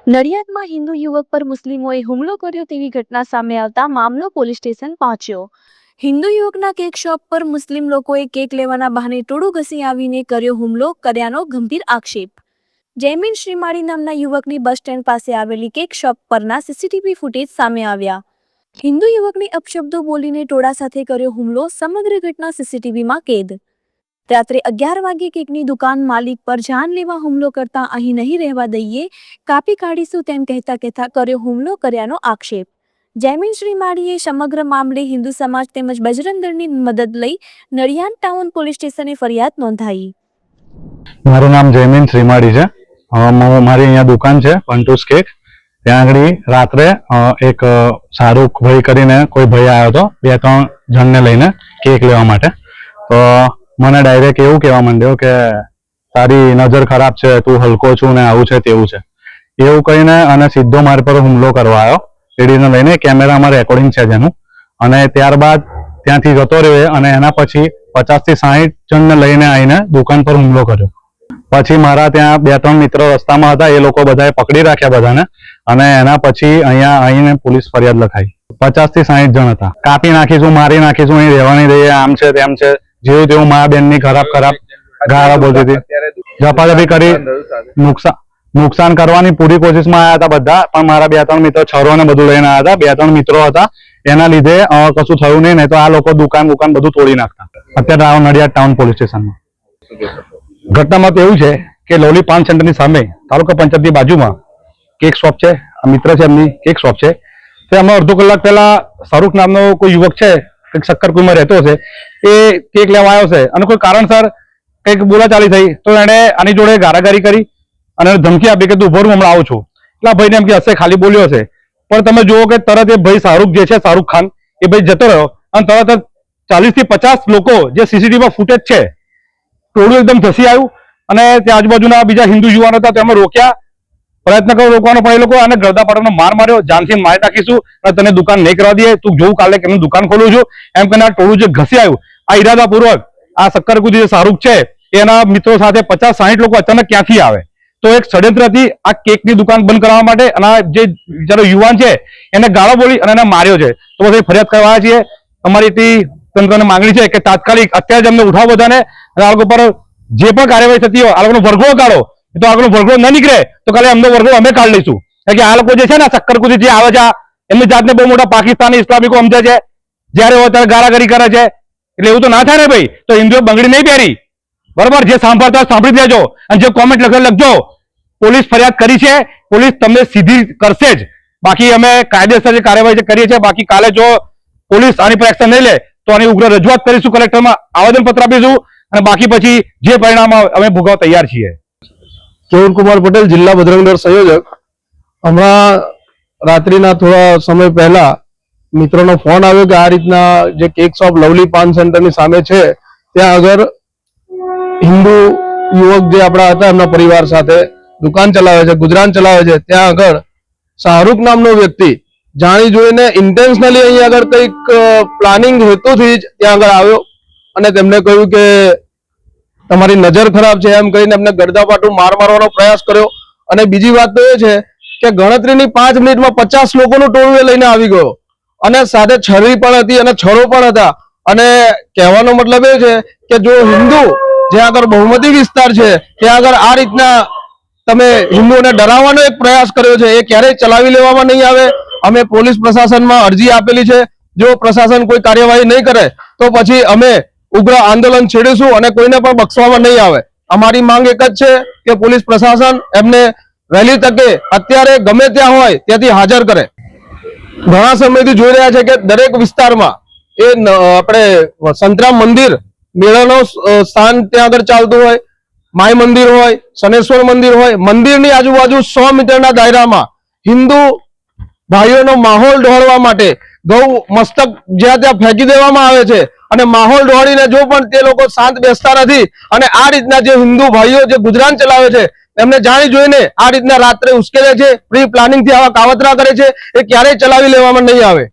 નડિયાદમાં હિન્દુ યુવક પર મુસ્લિમોએ હુમલો કર્યો તેવી ઘટના સામે આવતા મામલો પોલીસ સ્ટેશન પહોંચ્યો। હિન્દુ યુવકના કેક શોપ પર મુસ્લિમ લોકોએ કેક લેવાના બહાને ટોળું ઘસી આવીને કર્યો હુમલો કર્યાનો ગંભીર આક્ષેપ। જયમીન શ્રીમાળી નામના યુવકની બસ સ્ટેન્ડ પાસે આવેલી કેક શોપ પરના સીસીટીવી ફૂટેજ સામે આવ્યા। હિન્દુ યુવકને અપશબ્દો બોલીને ટોળા સાથે કર્યો હુમલો, સમગ્ર ઘટના સીસીટીવીમાં કેદ। રાત્રે 11 વાગે કેકની દુકાન માલિક પર જાનલેવા હુમલો કરતા અહીં નહીં રહેવા દઈએ, કાપી કાઢીશું તેમ કહેતા કર્યો હુમલો કર્યાનો આક્ષેપ। જયમીન શ્રીમાળીએ સમગ્ર મામલે હિન્દુ સમાજ તેમજ બજરંગ દળની મદદ લઈ નડિયાદ ટાઉન પોલીસ સ્ટેશને ફરિયાદ નોંધાઈ। મારું નામ જયમીન શ્રીમાળી છે। મારી અહીંયા દુકાન છે પંટુસ કેક। ત્યાં આગળ રાત્રે એક શાહરૂખ ભાઈ કરીને કોઈ ભાઈ આવ્યો હતો 2-3 જણને લઈને કેક લેવા માટે। તો મને ડાયરેક્ટ એવું કહેવા માંડ્યો કે તારી નજર ખરાબ છે, તું હલકો છું ને આવું છે તેવું છે એવું કહીને અને સીધો મારી પર હુમલો કરવા આવ્યો। એડીને લઈને કેમેરામાં રેકોર્ડિંગ છે જેનું, અને ત્યારબાદ ત્યાંથી જતો રહ્યો અને એના પછી 50 થી 60 જણને લઈને આવીને દુકાન પર હુમલો કર્યો। પછી મારા ત્યાં 2-3 મિત્રો રસ્તામાં હતા, એ લોકો બધાએ પકડી રાખ્યા બધાને, અને એના પછી અહીંયા આવીને પોલીસ ફરિયાદ લખાઈ। 50 થી 60 જણ હતા। કાપી નાખીશું, મારી નાખીશું, અહીં રહેવા નહીં દઈએ, આમ છે તેમ છે, જેવું તેવું મા બેનની ખરાબ ગાળા બોલતી હતી, ઝપાઝપી કરી નુકસાન કરવાની પૂરી કોશિશમાં આવ્યા હતા બધા। પણ મારા 2-3 મિત્રો છરો ને બધું લઈને આવ્યા હતા, 2-3 મિત્રો હતા, એના લીધે કશું થયું નહીં, તો આ લોકો દુકાન બધું તોડી નાખતા। અત્યારે નડિયાદ ટાઉન પોલીસ સ્ટેશનમાં ઘટનામાં તો એવું છે કે લવલી પાન સેન્ટરની સામે તાલુકા પંચાયતની બાજુમાં કેક શોપ છે, મિત્ર છે એમની કેક શોપ છે। તે અમે અડધો કલાક પહેલા શાહરૂખ નામનો કોઈ યુવક છે, કંઈક શક્કરકુઈમાં રહેતો છે, એ કેક લેવા આવ્યો છે અને કોઈ કારણસર કંઈક બોલાચાલી થઈ, તો એણે આની જોડે ગારાગારી કરી અને ધમકી આપી કે તું ઉભો રહું, હમણાં આવું છું। એટલે ભાઈને એમ કે હશે ખાલી બોલ્યો હશે, પણ તમે જુઓ કે તરત એ ભાઈ શાહરૂખ જે છે, શાહરૂખ ખાન, એ ભાઈ જતો રહ્યો અને તરત જ 40 થી 50 લોકો જે સીસીટીવીમાં ફૂટેજ છે, ટોળું એકદમ ધસી આવ્યું અને ત્યાં આજુબાજુના બીજા હિન્દુ યુવાનો હતા તેમને રોક્યા, પ્રયત્ન કર્યો રોકવાનો, પણ એ લોકો આને ગળદાપાટાનો માર માર્યો, જાનથી મારી નાખીશું અને તને દુકાન નહીં કરવા દઈએ, તું જોઉં કાલે કે દુકાન ખોલું છું એમ કરીને આ ટોળું જે ઘસી આવ્યું, આ ઈરાદાપૂર્વક આ શક્કરકુદી જે શાહરૂખ છે એના મિત્રો સાથે 50-60 લોકો અચાનક ક્યાંથી આવે, તો એક ષડયંત્રથી આ કેકની દુકાન બંધ કરાવવા માટે અને જે બિચારો યુવાન છે એને ગાળો બોલી અને એને માર્યો છે। તો પછી ફરિયાદ કરવા આવ્યા છીએ। અમારી તંત્રને માંગણી છે કે તાત્કાલિક અત્યારે જ અમને ઉઠાવો બધાને, અને આ લોકો પર જે પણ કાર્યવાહી થતી હોય આ લોકોનો વરઘોડો કાઢો, તો આ લોકોનો વરઘોડો ન નીકળે તો કાલે અમનો વરઘોડો અમે કાઢી લઈશું। કારણ કે આ લોકો જે છે ને શક્કરકુદી જે આવે છે, એમની જાતને બહુ મોટા પાકિસ્તાની ઇસ્લામિકો સમજે છે, જયારે હોય ત્યારે ગારાગારી કરે છે, એટલે એવું તો ના થાય ને ભાઈ। તો હિન્દુએ બંગડી નહીં પહેરી, બરોબર, જે સાંભળતા સાંભળી લેજો અને જે કોમેન્ટ લખજો। પોલીસ ફરિયાદ કરી છે, પોલીસ તમને સીધી કરશે જ, બાકી અમે કાયદેસર જે કાર્યવાહી કરીએ છીએ। બાકી કાલે જો પોલીસ આની પર એક્શન નહીં લે તો આની ઉગ્ર રજૂઆત કરીશું, કલેક્ટરમાં આવેદનપત્ર આપીશું, અને બાકી પછી જે પરિણામ અમે ભોગવવા તૈયાર છીએ। કેવલ કુમાર પટેલ, જિલ્લા બજરંગ દળ સંયોજક। હમણાં રાત્રિના થોડા સમય પહેલા મિત્રોનો ફોન આવ્યો કે આ રીતના જે કેક શોપ લવલી પાન સેન્ટરની સામે છે ત્યાં આગળ હિન્દુ યુવક જે આપણા હતા એમના પરિવાર સાથે દુકાન ચલાવે છે, ગુજરાન ચલાવે છે, ત્યાં આગળ શાહરૂખ નામનો વ્યક્તિ જાણી જોઈને ઇન્ટેન્શનલી અહીં આગળ કંઈક પ્લાનિંગ હેતુથી જ ત્યાં આગળ આવ્યો અને તેમને કહ્યું કે તમારી નજર ખરાબ છે એમ કહીને એમને ગળદાપાટું માર મારવાનો પ્રયાસ કર્યો। અને બીજી વાત તો એ છે કે ગણતરીની 5 મિનિટમાં 50 લોકોનું ટોળું લઈને આવી ગયો અને સાથે છરી પણ હતી અને છરો પણ હતા। અને કહેવાનો મતલબ એ છે કે જો હિન્દુ જ્યાં આગળ બહુમતી વિસ્તાર છે ત્યાં આગળ આ રીતના તમે હિન્દુઓને ડરાવવાનો એક પ્રયાસ કર્યો છે, એ ક્યારેય ચલાવી લેવામાં નહીં આવે। અમે પોલીસ પ્રશાસનમાં અરજી આપેલી છે, જો પ્રશાસન કોઈ કાર્યવાહી નહીં કરે તો પછી અમે ઉગ્ર આંદોલન છેડીશું અને કોઈને પણ બક્ષવામાં નહીં આવે। અમારી માંગ એક જ છે કે પોલીસ પ્રશાસન એમને વહેલી તકે અત્યારે ગમે ત્યાં હોય ત્યાંથી હાજર કરે। ઘણા સમયથી જોઈ રહ્યા છે કે દરેક વિસ્તારમાં એ આપણે સંતરામ મંદિર મેળાનો સ્થાન ત્યાં આગળ ચાલતું હોય, માય મંદિર હોય, શનેશ્વર મંદિર હોય, મંદિરની આજુબાજુ 100 મીટરના દાયરામાં હિન્દુ ભાઈઓનો માહોલ ઢોળવા માટે ગૌ મસ્તક જ્યાં ત્યાં ફેંકી દેવામાં આવે છે અને માહોલ ઢોળીને જો પણ તે લોકો શાંત બેસતા નથી અને આ રીતના જે હિન્દુ ભાઈઓ જે ગુજરાન ચલાવે છે એમને જાણી જોઈને આ રીતના રાત્રે ઉશ્કેરે છે, પ્રી પ્લાનિંગ થી આવા કાવતરા કરે છે, એ ક્યારેય ચલાવી લેવામાં નહીં આવે।